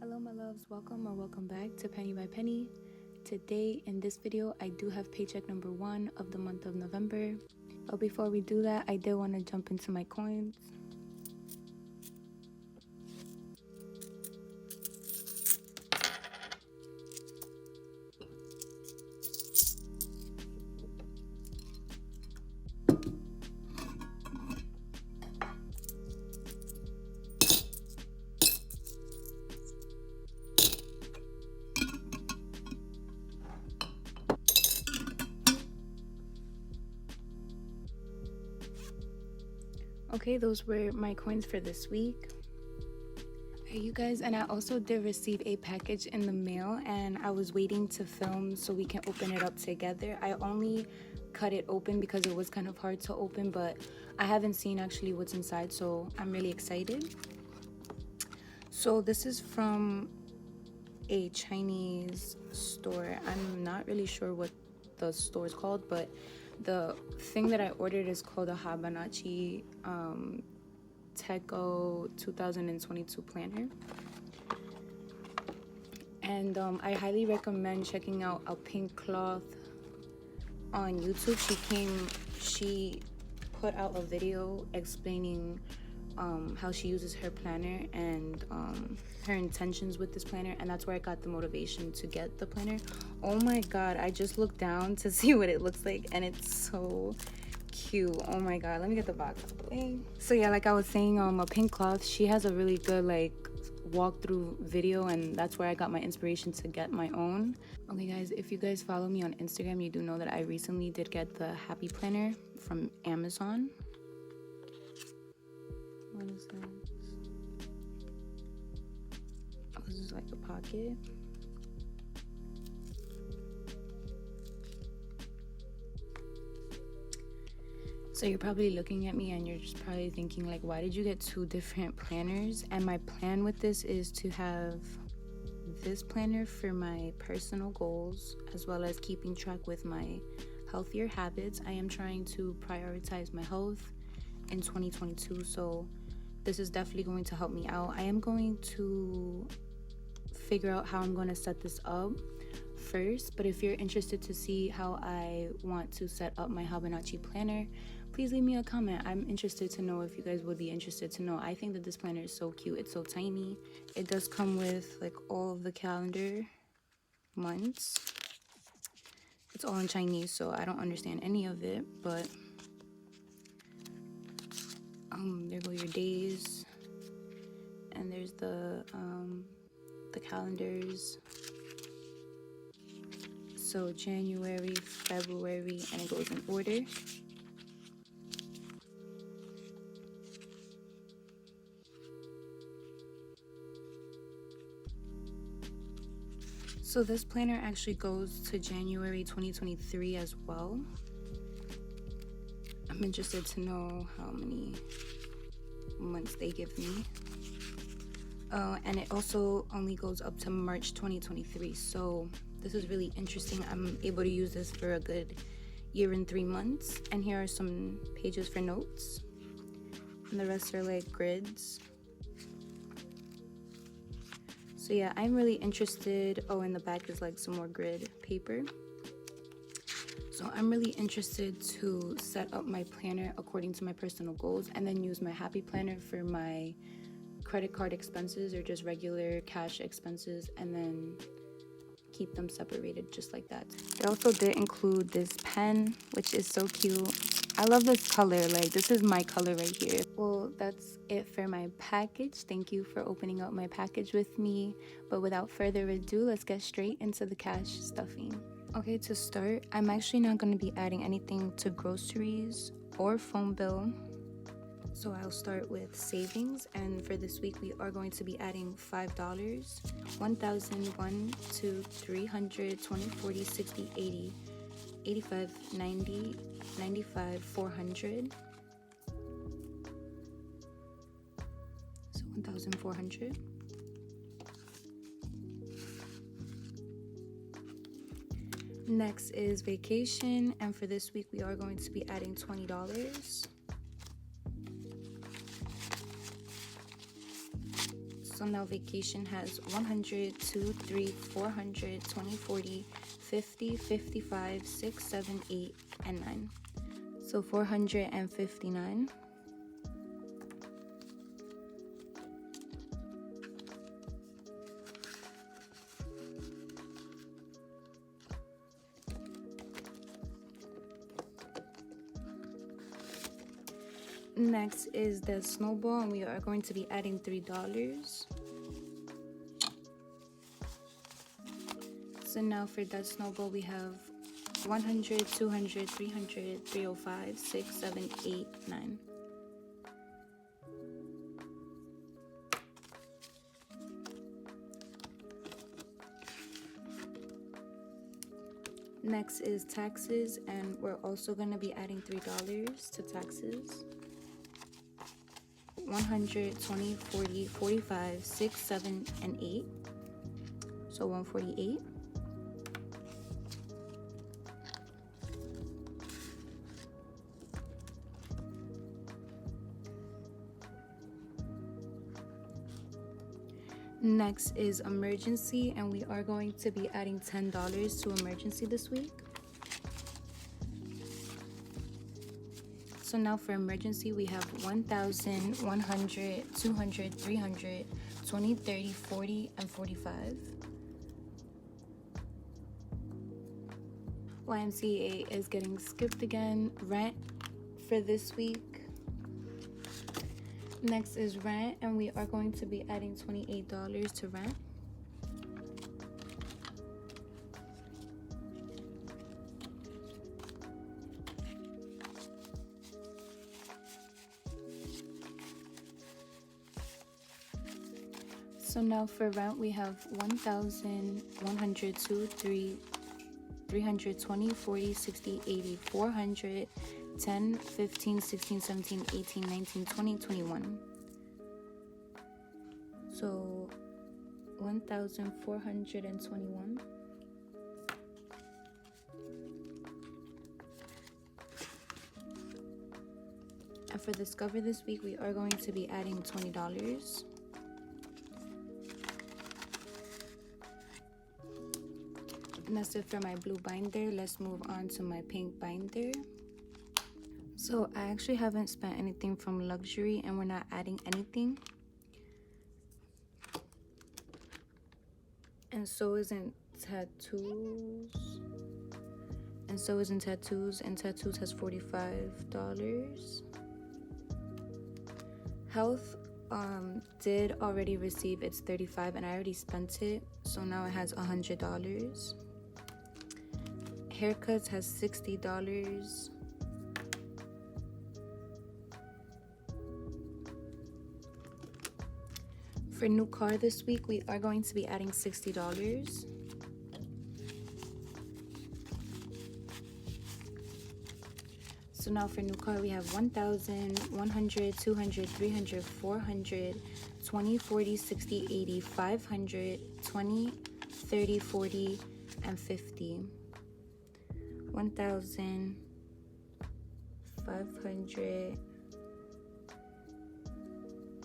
Hello my loves, welcome back to Penny by Penny. Today in this video I do have paycheck number 1 of the month of November, but before we do that I did want to jump into my coins. Okay, those were my coins for this week. Hey you guys, and I also did receive a package in the mail and I was waiting to film so we can open it up together. I only cut it open because it was kind of hard to open, but I haven't seen actually what's inside, so I'm really excited. So this is from a Chinese store. I'm not really sure what the store is called, but the thing that I ordered is called a Hobonachi Teco 2022 planner, and I highly recommend checking out A Pink Cloth on YouTube. She put out a video explaining how she uses her planner and her intentions with this planner, and that's where I got the motivation to get the planner. Oh my god, I just looked down to see what it looks like and it's so cute. Oh my god, let me get the box out of the way. So yeah, like I was saying, A Pink Cloth, she has a really good like walkthrough video, and that's where I got my inspiration to get my own. Okay guys, if you guys follow me on Instagram, you do know that I recently did get the Happy Planner from Amazon. What is this? Oh, this is like a pocket. So you're probably looking at me and you're just probably thinking like, why did you get 2 different planners? And my plan with this is to have this planner for my personal goals, as well as keeping track with my healthier habits. I am trying to prioritize my health in 2022, so this is definitely going to help me out. I am going to figure out how I'm going to set this up first, but if you're interested to see how I want to set up my Hobonachi planner, please leave me a comment. I'm interested to know if you guys would be interested to know. I think that this planner is so cute. It's so tiny. It does come with like all of the calendar months. It's all in Chinese, so I don't understand any of it, but there go your days, and there's the calendars. So January, February, and it goes in order. So this planner actually goes to January 2023 as well. I'm interested to know how many months they give me. And it also only goes up to March 2023. So this is really interesting. I'm able to use this for a good year and 3 months. And here are some pages for notes. And the rest are like grids. So yeah, I'm really interested. Oh, in the back is like some more grid paper. So I'm really interested to set up my planner according to my personal goals, and then use my Happy Planner for my credit card expenses or just regular cash expenses, and then keep them separated just like that. They also did include this pen, which is so cute. I love this color. Like, this is my color right here. Well, that's it for my package. Thank you for opening up my package with me. But without further ado, let's get straight into the cash stuffing. Okay, to start, I'm actually not going to be adding anything to groceries or phone bill. So I'll start with savings, and for this week we are going to be adding $5, 1,000, 1, 2, 300, 20, 40, 60, 80, 85, 90, 95, 400. So 1,400. Next is vacation, and for this week we are going to be adding $20. So now vacation has 100, 2, 3, 400, 20, 40, 50, 55, 6, 7, 8, and 9. So 459. Next is the snowball, and we are going to be adding $3. So now for that snowball, we have 100, 200, 300, 305, 6, 7, 8, 9. Next is taxes, and we're also going to be adding $3 to taxes. 100, 20, 40, 45, 6, 7, and 8. So 148. Next is emergency, and we are going to be adding $10 to emergency this week. So now for emergency, we have 1,000, 100, 200, 300, 20, 30, 40, and 45. YMCA is getting skipped again. Rent for this week. Next is rent, and we are going to be adding $28 to rent. So now for rent, we have 1,000, 102, 3, 320, 40, 60, 80, 400, 10, 15, 16, 17, 18, 19, 20, 21. So 1,421. And for Discover this week, we are going to be adding $20. And that's it for my blue binder. Let's move on to my pink binder. So I actually haven't spent anything from luxury, and we're not adding anything. And so isn't tattoos. And so isn't tattoos, and tattoos has $45. Health did already receive its $35, and I already spent it, so now it has $100. Haircuts has $60. For new car this week, we are going to be adding $60. So now for new car, we have 1,000, 100, 200, 300, 400, 20, 40, 60, 80, 500, 20, 30, 40, and 50. 1,000, 500,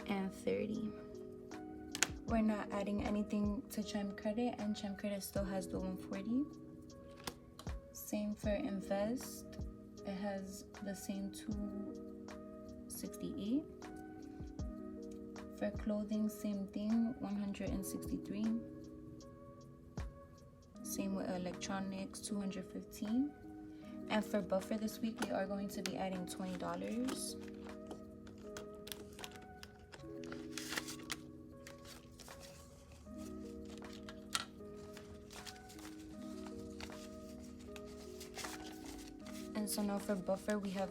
and 30. We're not adding anything to Chime Credit, and Chime Credit still has the 140. Same for Invest. It has the same 268. For clothing, same thing, 163. Same with electronics, 215. And for Buffer this week, we are going to be adding $20. And so now for Buffer, we have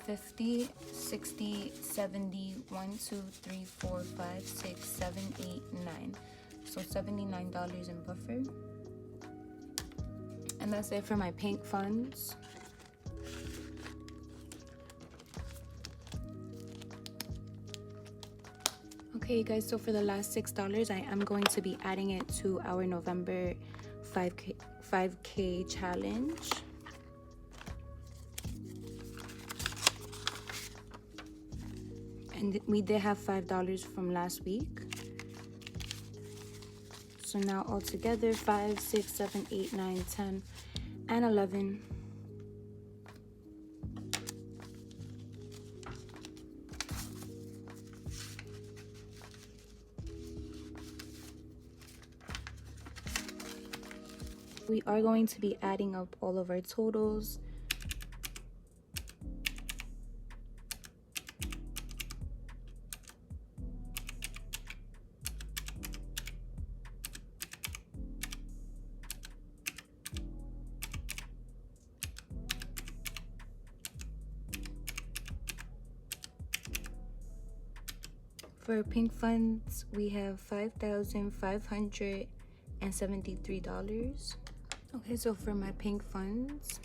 50, 60, 70, 1, 2, 3, 4, 5, 6, 7, 8, 9. So $79 in Buffer. And that's it for my pink funds. Okay, guys, so for the last $6, I am going to be adding it to our November 5K challenge. And we did have $5 from last week. So now altogether 5, 6, 7, 8, 9, 10, and 11. We are going to be adding up all of our totals. For pink funds, we have $5,573. Okay, so for my pink funds,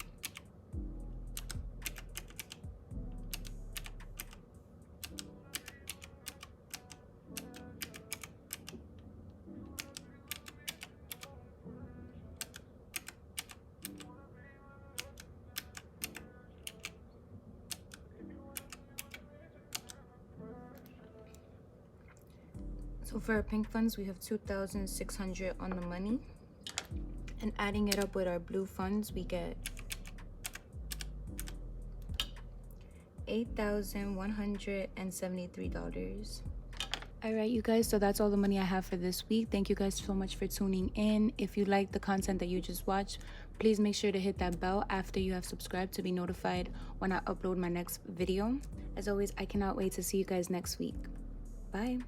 we have 2,600 on the money. And adding it up with our blue funds, we get $8,173. All right, you guys, so that's all the money I have for this week. Thank you guys so much for tuning in. If you like the content that you just watched, please make sure to hit that bell after you have subscribed to be notified when I upload my next video. As always, I cannot wait to see you guys next week. Bye.